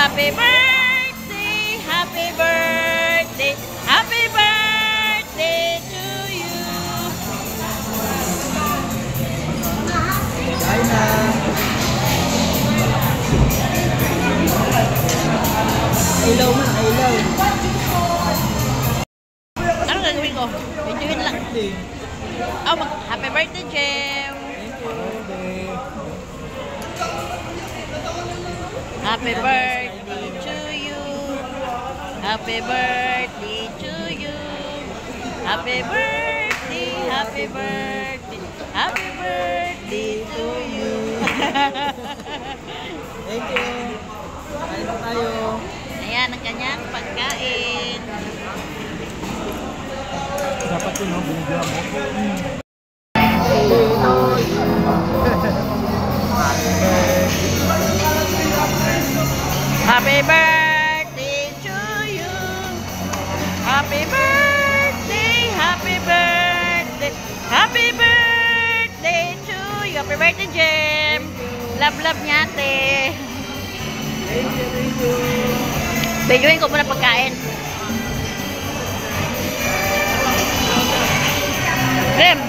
Happy birthday, happy birthday, happy birthday to you. Kain na. Ilaw man, ilaw. Ano gagawin ko? Enjoyin lang. Oh, happy birthday, Jem. Happy birthday to you. Happy birthday to you. Happy birthday, happy birthday, happy birthday to you. Thank you. Kain na tayo. Ayan ang kanyang pagkain. Dapat yun, no? Binigyan mo. Happy birthday to you. Happy birthday, happy birthday, happy birthday to you. Happy birthday, Jem. Love niya, ate. Thank you. Bigyan ko muna pagkain. Jem.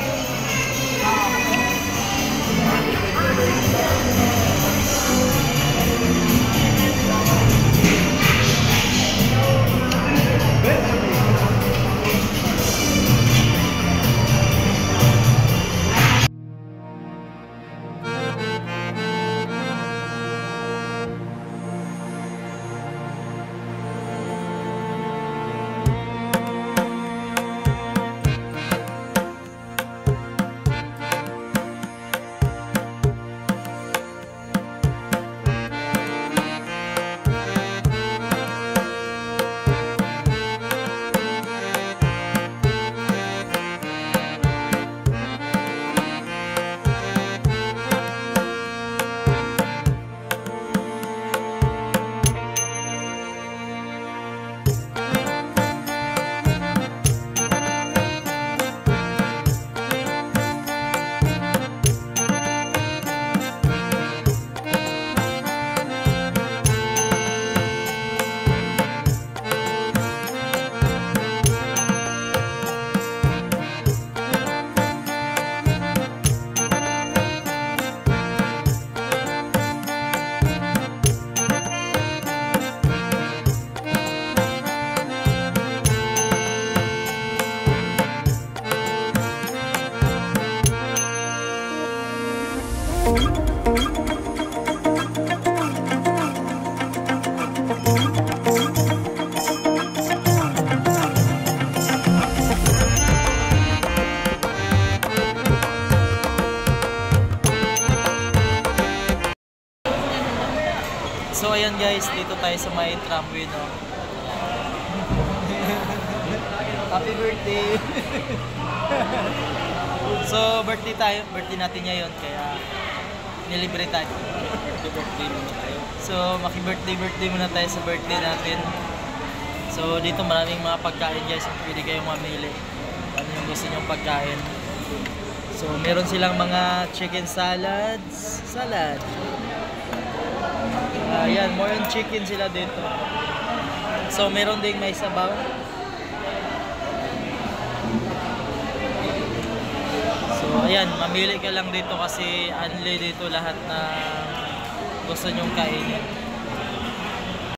So ayan guys, dito tayo sa may tramway, no? Happy birthday! So birthday natin ngayon, kaya nilibre tayo. Birthday muna tayo. So maki-birthday muna tayo sa birthday natin. So dito maraming mga pagkain guys, pwede kayong mamili. Ano yung gusto nyong pagkain. So meron silang mga chicken salad. Ayan, more on chicken sila dito. So, meron ding may sabaw. So, ayan, mamili ka lang dito kasi unli dito lahat na gusto nyong kainin.